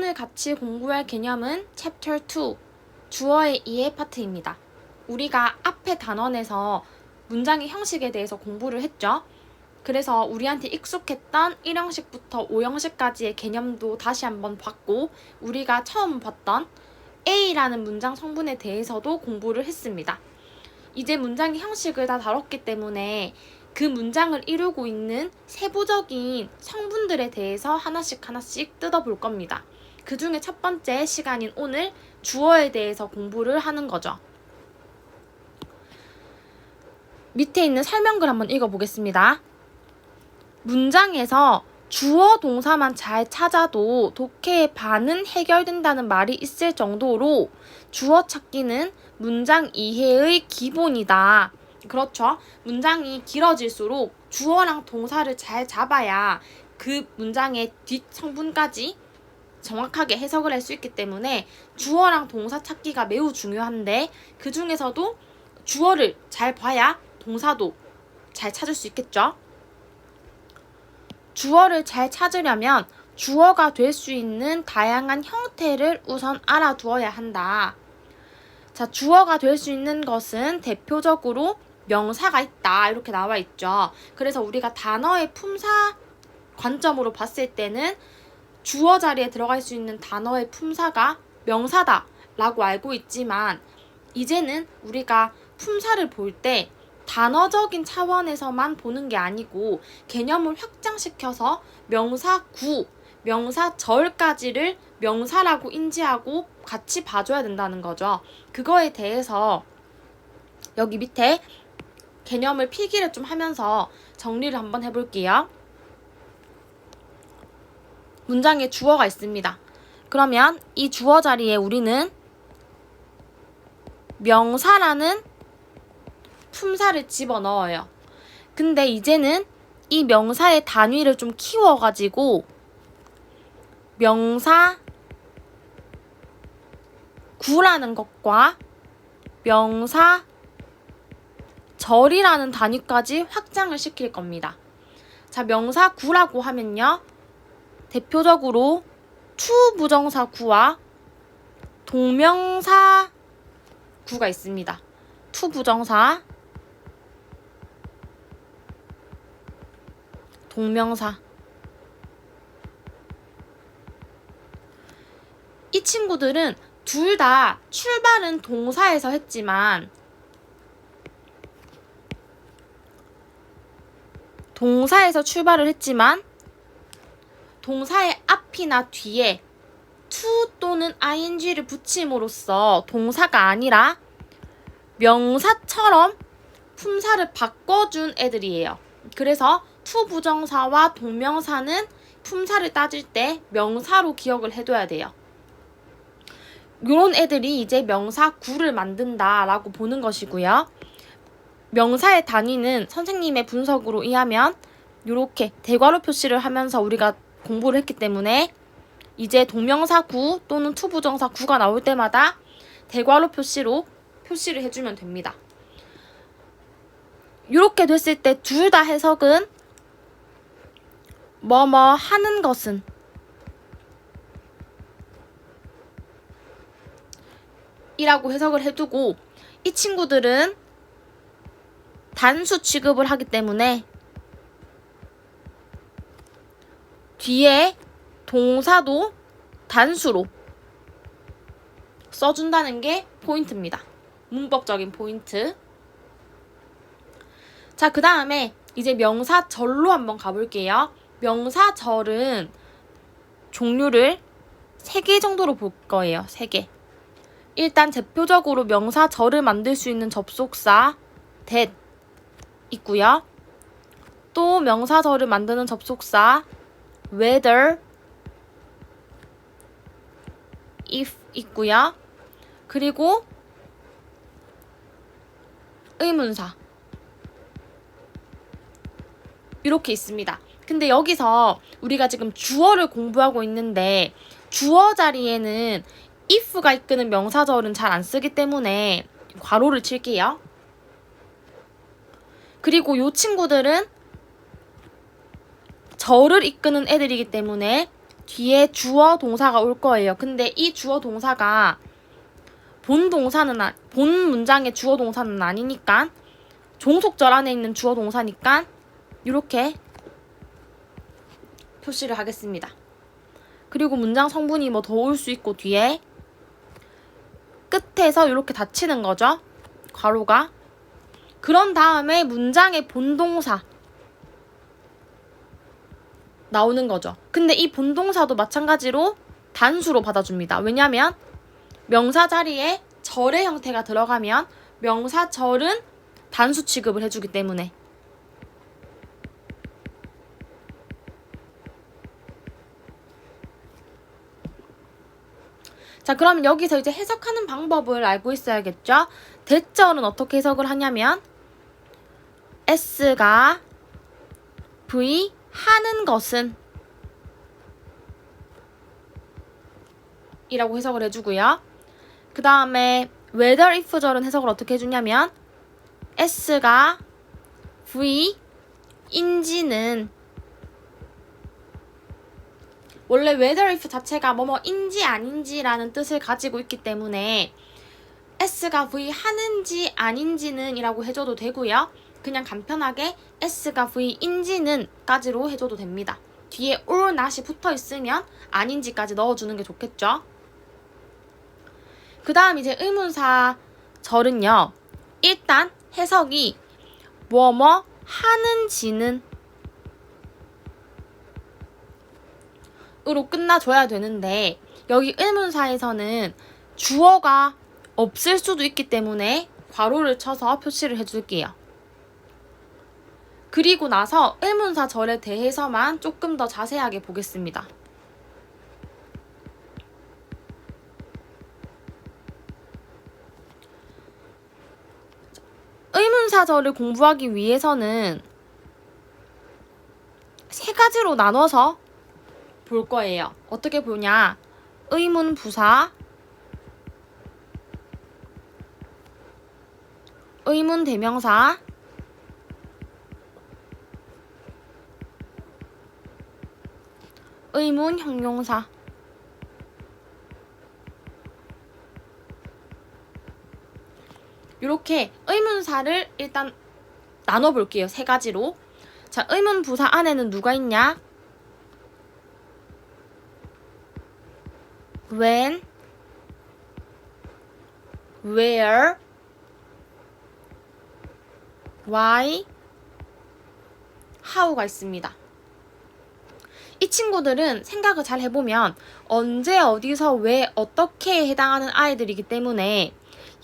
오늘 같이 공부할 개념은 Chapter 2, 주어의 이해 파트입니다. 우리가 앞에 단원에서 문장의 형식에 대해서 공부를 했죠. 그래서 우리한테 익숙했던 1형식부터 5형식까지의 개념도 다시 한번 봤고, 우리가 처음 봤던 A라는 문장 성분에 대해서도 공부를 했습니다. 이제 문장의 형식을 다 다뤘기 때문에 그 문장을 이루고 있는 세부적인 성분들에 대해서 하나씩 뜯어볼 겁니다. 그 중에 첫 번째 시간인 오늘 주어에 대해서 공부를 하는 거죠. 밑에 있는 설명글 한번 읽어보겠습니다. 문장에서 주어 동사만 잘 찾아도 독해의 반은 해결된다는 말이 있을 정도로 주어 찾기는 문장 이해의 기본이다. 그렇죠. 문장이 길어질수록 주어랑 동사를 잘 잡아야 그 문장의 뒷 성분까지 정확하게 해석을 할 수 있기 때문에 주어랑 동사 찾기가 매우 중요한데, 그 중에서도 주어를 잘 봐야 동사도 잘 찾을 수 있겠죠. 주어를 잘 찾으려면 주어가 될 수 있는 다양한 형태를 우선 알아두어야 한다. 자, 주어가 될 수 있는 것은 대표적으로 명사가 있다, 이렇게 나와 있죠. 그래서 우리가 단어의 품사 관점으로 봤을 때는 주어 자리에 들어갈 수 있는 단어의 품사가 명사다 라고 알고 있지만, 이제는 우리가 품사를 볼 때 단어적인 차원에서만 보는 게 아니고 개념을 확장시켜서 명사구, 명사절까지를 명사라고 인지하고 같이 봐줘야 된다는 거죠. 그거에 대해서 여기 밑에 개념을 필기를 좀 하면서 정리를 한번 해볼게요. 문장에 주어가 있습니다. 그러면 이 주어 자리에 우리는 명사라는 품사를 집어넣어요. 근데 이제는 이 명사의 단위를 좀 키워가지고 명사 구라는 것과 명사 절이라는 단위까지 확장을 시킬 겁니다. 자, 명사 구라고 하면요, 대표적으로 to 부정사 구와 동명사 구가 있습니다. to 부정사, 동명사. 이 친구들은 둘 다 출발은 동사에서 했지만 동사의 앞이나 뒤에 to 또는 ing를 붙임으로써 동사가 아니라 명사처럼 품사를 바꿔준 애들이에요. 그래서 to 부정사와 동명사는 품사를 따질 때 명사로 기억을 해둬야 돼요. 이런 애들이 이제 명사구를 만든다라고 보는 것이고요. 명사의 단위는 선생님의 분석으로 의하면 이렇게 대괄호 표시를 하면서 우리가 공부를 했기 때문에 이제 동명사구 또는 to 부정사구가 나올 때마다 대괄호 표시로 표시를 해주면 됩니다. 이렇게 됐을 때 둘 다 해석은 뭐뭐 하는 것은 이라고 해석을 해두고, 이 친구들은 단수 취급을 하기 때문에 뒤에 동사도 단수로 써준다는 게 포인트입니다. 문법적인 포인트. 자, 그 다음에 이제 명사절로 한번 가볼게요. 명사절은 종류를 3개 정도로 볼 거예요. 3개. 일단 대표적으로 명사절을 만들 수 있는 접속사 that 있고요. 또 명사절을 만드는 접속사 whether, if 있고요. 그리고 의문사 이렇게 있습니다. 근데 여기서 우리가 지금 주어를 공부하고 있는데 주어 자리에는 if가 이끄는 명사절은 잘 안 쓰기 때문에 괄호를 칠게요. 그리고 이 친구들은 절을 이끄는 애들이기 때문에 뒤에 주어 동사가 올 거예요. 근데 이 주어 동사가 본 문장의 주어 동사는 아니니까 종속절 안에 있는 주어 동사니까 이렇게 표시를 하겠습니다. 그리고 문장 성분이 뭐 더 올 수 있고 뒤에 끝에서 이렇게 닫히는 거죠. 괄호가. 그런 다음에 문장의 본동사 나오는 거죠. 근데 이 본동사도 마찬가지로 단수로 받아줍니다. 왜냐면 명사 자리에 절의 형태가 들어가면 명사절은 단수 취급을 해주기 때문에. 자, 그럼 여기서 이제 해석하는 방법을 알고 있어야겠죠? 대절은 어떻게 해석을 하냐면 S가 V 하는 것은 이라고 해석을 해주고요. 그 다음에 whether if 절은 해석을 어떻게 해주냐면 S가 V 인지는 원래 whether if 자체가 뭐뭐인지 아닌지라는 뜻을 가지고 있기 때문에 S가 V 하는지 아닌지는 이라고 해줘도 되고요. 그냥 간편하게 S가 V인지는 까지로 해줘도 됩니다. 뒤에 or not이 붙어 있으면 아닌지까지 넣어주는 게 좋겠죠. 그 다음 이제 의문사 절은요. 일단 해석이 뭐뭐 하는지는 으로 끝나줘야 되는데 여기 의문사에서는 주어가 없을 수도 있기 때문에 괄호를 쳐서 표시를 해줄게요. 그리고 나서 의문사 절에 대해서만 조금 더 자세하게 보겠습니다. 의문사절을 공부하기 위해서는 세 가지로 나눠서 볼 거예요. 어떻게 보냐? 의문 부사, 의문 대명사, 의문 형용사. 이렇게 의문사를 일단 나눠볼게요. 세 가지로. 자, 의문 부사 안에는 누가 있냐? when, where, why, how가 있습니다. 이 친구들은 생각을 잘 해보면 언제, 어디서, 왜, 어떻게에 해당하는 아이들이기 때문에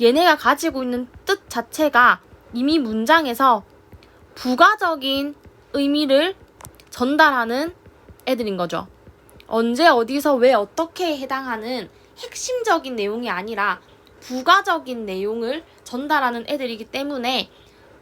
얘네가 가지고 있는 뜻 자체가 이미 문장에서 부가적인 의미를 전달하는 애들인 거죠. 언제, 어디서, 왜, 어떻게에 해당하는 핵심적인 내용이 아니라 부가적인 내용을 전달하는 애들이기 때문에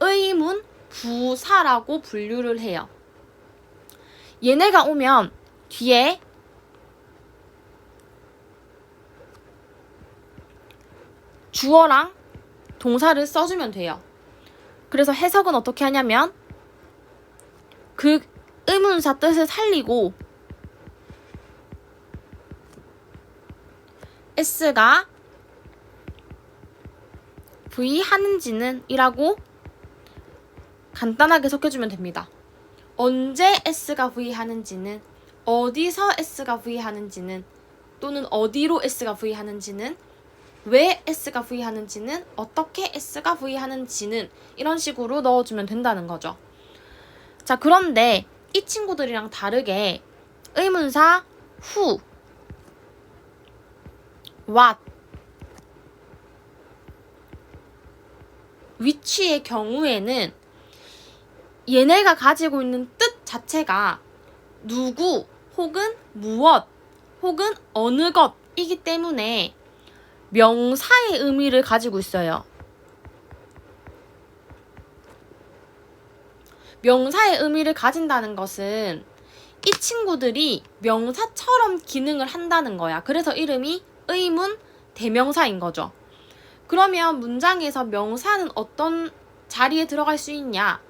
의문 부사라고 분류를 해요. 얘네가 오면 뒤에 주어랑 동사를 써주면 돼요. 그래서 해석은 어떻게 하냐면 그 의문사 뜻을 살리고 S가 V 하는지는 이라고 간단하게 해석해주면 됩니다. 언제 S가 V 하는지는, 어디서 S가 V 하는지는, 또는 어디로 S가 V 하는지는, 왜 S가 V 하는지는, 어떻게 S가 V 하는지는 이런 식으로 넣어주면 된다는 거죠. 자, 그런데 이 친구들이랑 다르게 의문사 who, what, which의 경우에는 얘네가 가지고 있는 뜻 자체가 누구 혹은 무엇 혹은 어느 것이기 때문에 명사의 의미를 가지고 있어요. 명사의 의미를 가진다는 것은 이 친구들이 명사처럼 기능을 한다는 거야. 그래서 이름이 의문 대명사인 거죠. 그러면 문장에서 명사는 어떤 자리에 들어갈 수 있냐?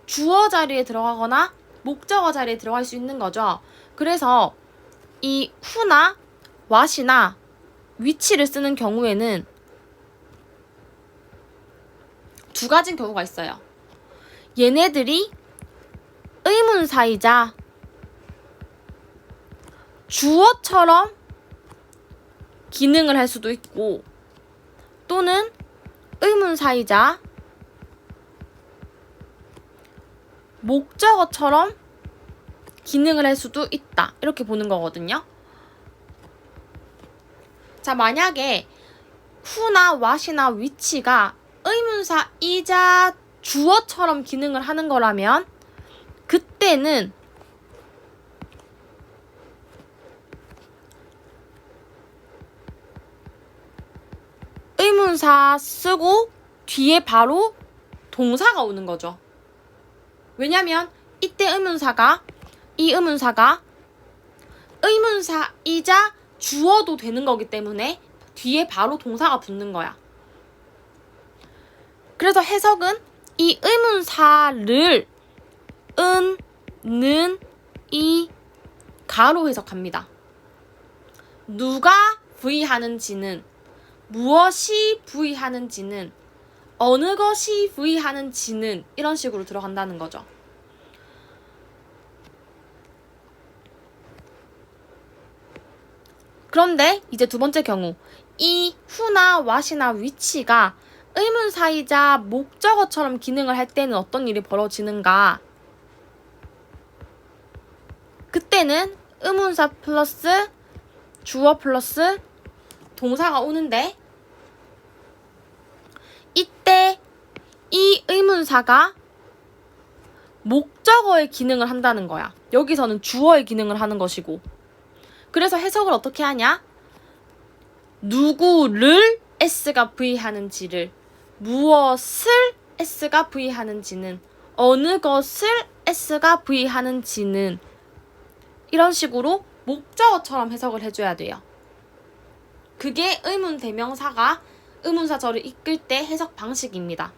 주어 자리에 들어가거나 목적어 자리에 들어갈 수 있는 거죠. 그래서 이 who나 what이나 which를 쓰는 경우에는 두 가지 경우가 있어요. 얘네들이 의문사이자 주어처럼 기능을 할 수도 있고, 또는 의문사이자 목적어처럼 기능을 할 수도 있다. 이렇게 보는 거거든요. 자, 만약에 who나 what이나 which가 의문사이자 주어처럼 기능을 하는 거라면 그때는 의문사 쓰고 뒤에 바로 동사가 오는 거죠. 왜냐면 이때 이 의문사가 의문사이자 주어도 되는 거기 때문에 뒤에 바로 동사가 붙는 거야. 그래서 해석은 이 의문사를 은, 는, 이, 가로 해석합니다. 누가 부의하는지는, 무엇이 부의하는지는, 어느 것이 부의하는지는 이런 식으로 들어간다는 거죠. 그런데 이제 두 번째 경우, 이 who나 what이나 which가 의문사이자 목적어처럼 기능을 할 때는 어떤 일이 벌어지는가? 그때는 의문사 플러스 주어 플러스 동사가 오는데, 이때 이 의문사가 목적어의 기능을 한다는 거야. 여기서는 주어의 기능을 하는 것이고. 그래서 해석을 어떻게 하냐? 누구를 s가 부의하는지를, 무엇을 s가 부의하는지는, 어느 것을 s가 부의하는지는 이런 식으로 목적어처럼 해석을 해줘야 돼요. 그게 의문대명사가 의문사절을 이끌 때 해석 방식입니다.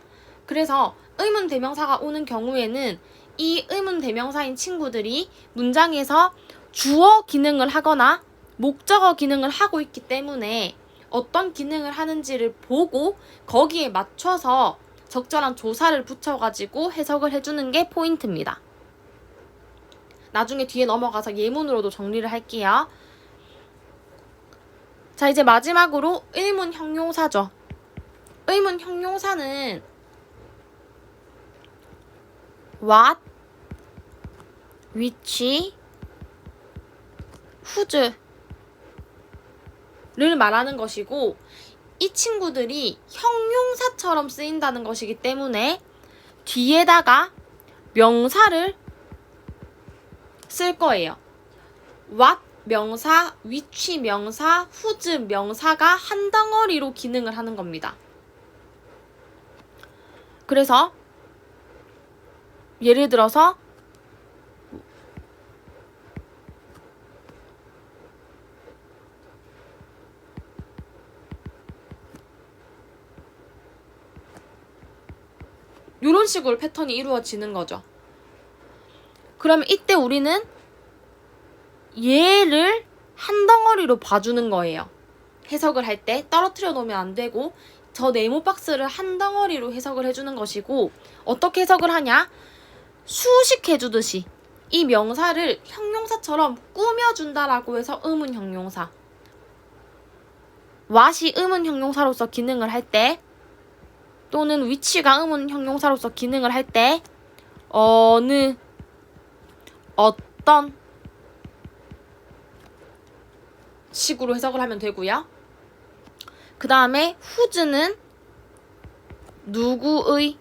그래서 의문대명사가 오는 경우에는 이 의문대명사인 친구들이 문장에서 주어 기능을 하거나 목적어 기능을 하고 있기 때문에 어떤 기능을 하는지를 보고 거기에 맞춰서 적절한 조사를 붙여가지고 해석을 해주는 게 포인트입니다. 나중에 뒤에 넘어가서 예문으로도 정리를 할게요. 자, 이제 마지막으로 의문 형용사죠. 의문 형용사는 what, which, whose 를 말하는 것이고, 이 친구들이 형용사처럼 쓰인다는 것이기 때문에 뒤에다가 명사를 쓸 거예요. what 명사, which 명사, whose 명사가 한 덩어리로 기능을 하는 겁니다. 그래서 예를 들어서 이런 식으로 패턴이 이루어지는 거죠. 그러면 이때 우리는 얘를 한 덩어리로 봐주는 거예요. 해석을 할 때 떨어뜨려 놓으면 안 되고 저 네모 박스를 한 덩어리로 해석을 해주는 것이고, 어떻게 해석을 하냐? 수식해주듯이 이 명사를 형용사처럼 꾸며준다라고 해서 의문 형용사, what이 의문 형용사로서 기능을 할 때, 또는 which가 의문 형용사로서 기능을 할 때 어느, 어떤 식으로 해석을 하면 되고요. 그 다음에 whose는 누구의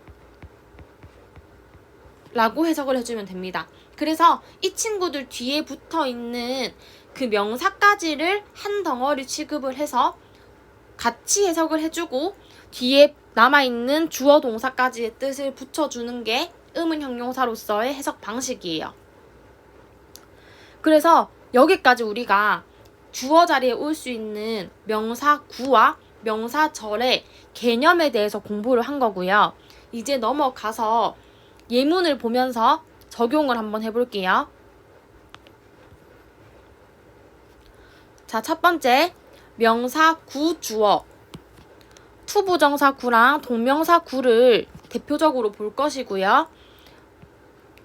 라고 해석을 해주면 됩니다. 그래서 이 친구들 뒤에 붙어있는 그 명사까지를 한 덩어리 취급을 해서 같이 해석을 해주고 뒤에 남아있는 주어 동사까지의 뜻을 붙여주는 게 의문 형용사로서의 해석 방식이에요. 그래서 여기까지 우리가 주어 자리에 올 수 있는 명사구와 명사절의 개념에 대해서 공부를 한 거고요. 이제 넘어가서 예문을 보면서 적용을 한번 해볼게요. 자, 첫 번째 명사 구 주어. 투부정사 구랑 동명사 구를 대표적으로 볼 것이고요.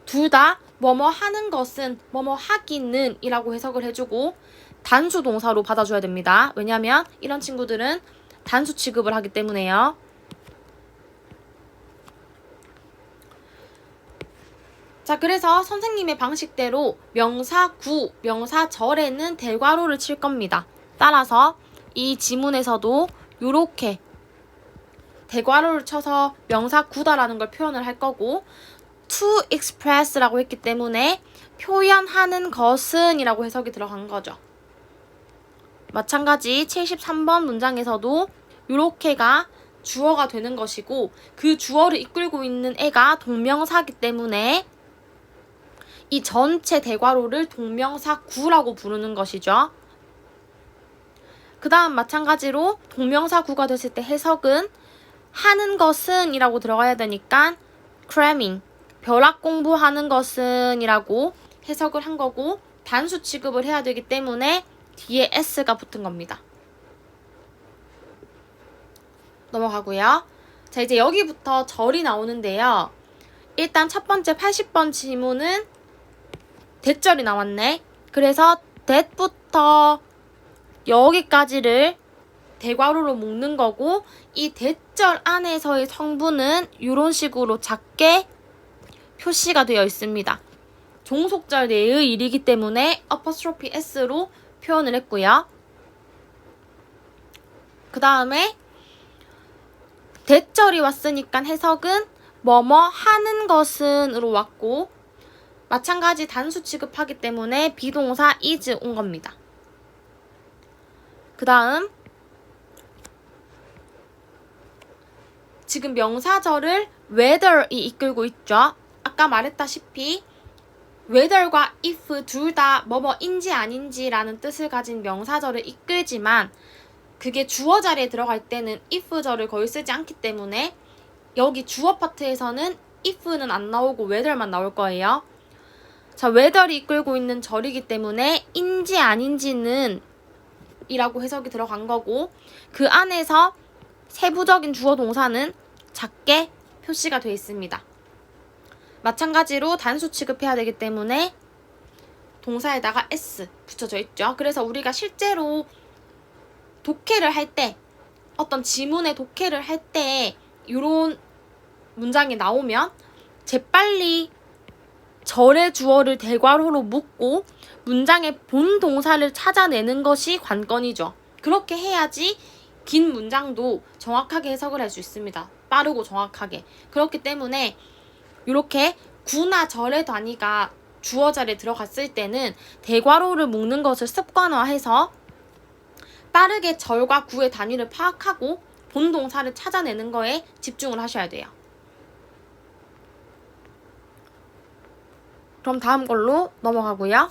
둘 다 뭐뭐 하는 것은, 뭐뭐 하기는 이라고 해석을 해주고 단수 동사로 받아줘야 됩니다. 왜냐하면 이런 친구들은 단수 취급을 하기 때문에요. 자, 그래서 선생님의 방식대로 명사 구, 명사 절에는 대괄호를 칠 겁니다. 따라서 이 지문에서도 이렇게 대괄호를 쳐서 명사 구다라는 걸 표현을 할 거고 to express라고 했기 때문에 표현하는 것은 이라고 해석이 들어간 거죠. 마찬가지 73번 문장에서도 이렇게가 주어가 되는 것이고 그 주어를 이끌고 있는 애가 동명사이기 때문에 이 전체 대괄호를 동명사 구라고 부르는 것이죠. 그 다음 마찬가지로 동명사 구가 됐을 때 해석은 하는 것은 이라고 들어가야 되니까 cramming, 벼락 공부하는 것은 이라고 해석을 한 거고 단수 취급을 해야 되기 때문에 뒤에 s가 붙은 겁니다. 넘어가고요. 자, 이제 여기부터 절이 나오는데요. 일단 첫 번째 80번 지문은 대절이 나왔네. 그래서 that부터 여기까지를 대괄호로 묶는 거고 이 대절 안에서의 성분은 이런 식으로 작게 표시가 되어 있습니다. 종속절 내의 일이기 때문에 apostrophe s로 표현을 했고요. 그 다음에 대절이 왔으니까 해석은 뭐뭐 하는 것은으로 왔고 마찬가지 단수 취급하기 때문에 비동사 is 온 겁니다. 그 다음 지금 명사절을 whether이 이끌고 있죠. 아까 말했다시피 whether과 if 둘 다 뭐뭐인지 아닌지라는 뜻을 가진 명사절을 이끌지만 그게 주어 자리에 들어갈 때는 if절을 거의 쓰지 않기 때문에 여기 주어 파트에서는 if는 안 나오고 whether만 나올 거예요. 자, whether이 이끌고 있는 절이기 때문에 인지 아닌지는 이라고 해석이 들어간 거고 그 안에서 세부적인 주어 동사는 작게 표시가 되어 있습니다. 마찬가지로 단수 취급해야 되기 때문에 동사에다가 s 붙여져 있죠. 그래서 우리가 실제로 독해를 할 때 어떤 지문의 독해를 할 때 이런 문장이 나오면 재빨리 절의 주어를 대괄호로 묶고 문장의 본 동사를 찾아내는 것이 관건이죠. 그렇게 해야지 긴 문장도 정확하게 해석을 할 수 있습니다. 빠르고 정확하게. 그렇기 때문에 이렇게 구나 절의 단위가 주어 자리에 들어갔을 때는 대괄호를 묶는 것을 습관화해서 빠르게 절과 구의 단위를 파악하고 본 동사를 찾아내는 거에 집중을 하셔야 돼요. 그럼 다음 걸로 넘어가고요.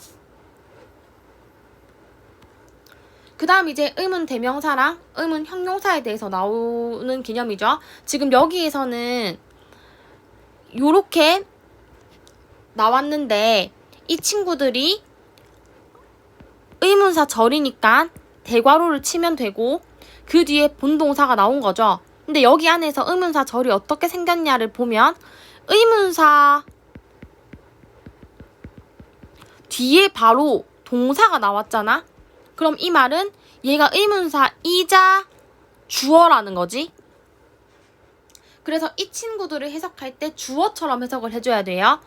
그 다음 이제 의문 대명사랑 의문 형용사에 대해서 나오는 개념이죠. 지금 여기에서는 요렇게 나왔는데 이 친구들이 의문사 절이니까 대괄호를 치면 되고 그 뒤에 본동사가 나온 거죠. 근데 여기 안에서 의문사 절이 어떻게 생겼냐를 보면 의문사 뒤에 바로 동사가 나왔잖아. 그럼 이 말은 얘가 의문사이자 주어라는 거지. 그래서 이 친구들을 해석할 때 주어처럼 해석을 해줘야 돼요.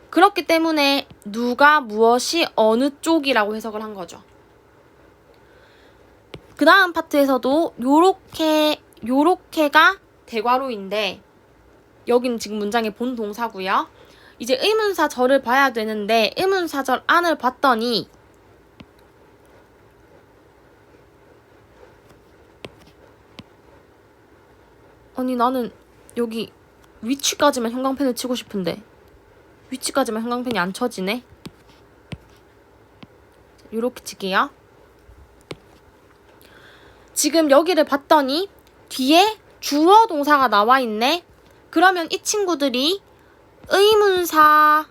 그렇기 때문에 누가 무엇이 어느 쪽이라고 해석을 한 거죠. 그 다음 파트에서도 요렇게가 대괄호인데 여기는 지금 문장의 본 동사고요. 이제 의문사절을 봐야 되는데 의문사절 안을 봤더니 아니 나는 여기 위치까지만 형광펜을 치고 싶은데 위치까지만 형광펜이 안 쳐지네. 요렇게 칠게요. 지금 여기를 봤더니 뒤에 주어 동사가 나와 있네. 그러면 이 친구들이 의문사이자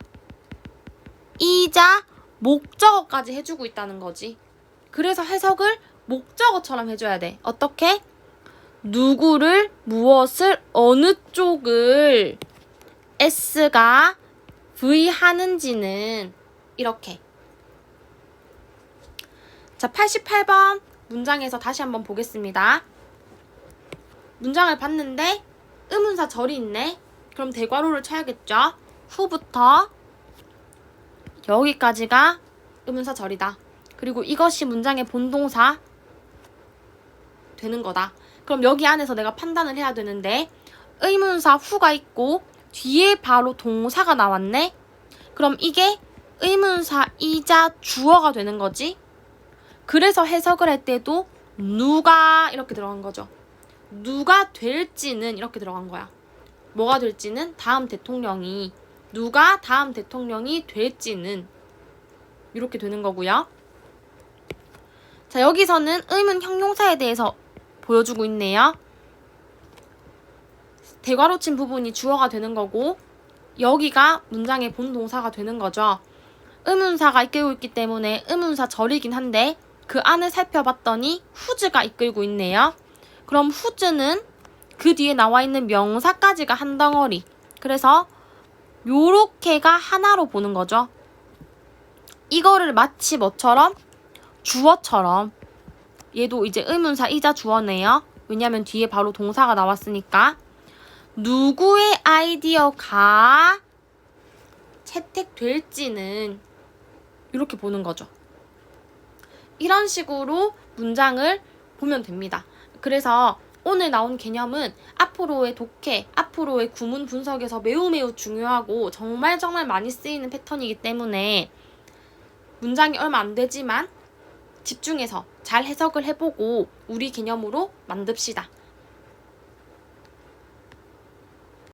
목적어까지 해주고 있다는 거지. 그래서 해석을 목적어처럼 해줘야 돼. 어떻게? 누구를, 무엇을, 어느 쪽을 S가 V 하는지는 이렇게. 자, 88번 문장에서 다시 한번 보겠습니다. 문장을 봤는데 의문사 절이 있네. 그럼 대괄호를 쳐야겠죠. 후부터 여기까지가 의문사 절이다. 그리고 이것이 문장의 본동사 되는 거다. 그럼 여기 안에서 내가 판단을 해야 되는데 의문사 후가 있고 뒤에 바로 동사가 나왔네. 그럼 이게 의문사이자 주어가 되는 거지. 그래서 해석을 할 때도 누가 이렇게 들어간 거죠. 누가 될지는 이렇게 들어간 거야. 뭐가 될지는 다음 대통령이, 누가 다음 대통령이 될지는 이렇게 되는 거고요. 자, 여기서는 의문 형용사에 대해서 보여주고 있네요. 대괄호 친 부분이 주어가 되는 거고 여기가 문장의 본동사가 되는 거죠. 의문사가 이끌고 있기 때문에 의문사 절이긴 한데 그 안을 살펴봤더니 whose가 이끌고 있네요. 그럼 whose는 그 뒤에 나와 있는 명사까지가 한 덩어리. 그래서 요렇게가 하나로 보는 거죠. 이거를 마치 뭐처럼? 주어처럼. 얘도 이제 의문사이자 주어네요. 왜냐면 뒤에 바로 동사가 나왔으니까. 누구의 아이디어가 채택될지는 이렇게 보는 거죠. 이런 식으로 문장을 보면 됩니다. 그래서 오늘 나온 개념은 앞으로의 독해, 앞으로의 구문 분석에서 매우 중요하고 정말 많이 쓰이는 패턴이기 때문에 문장이 얼마 안 되지만 집중해서 잘 해석을 해보고 우리 개념으로 만듭시다.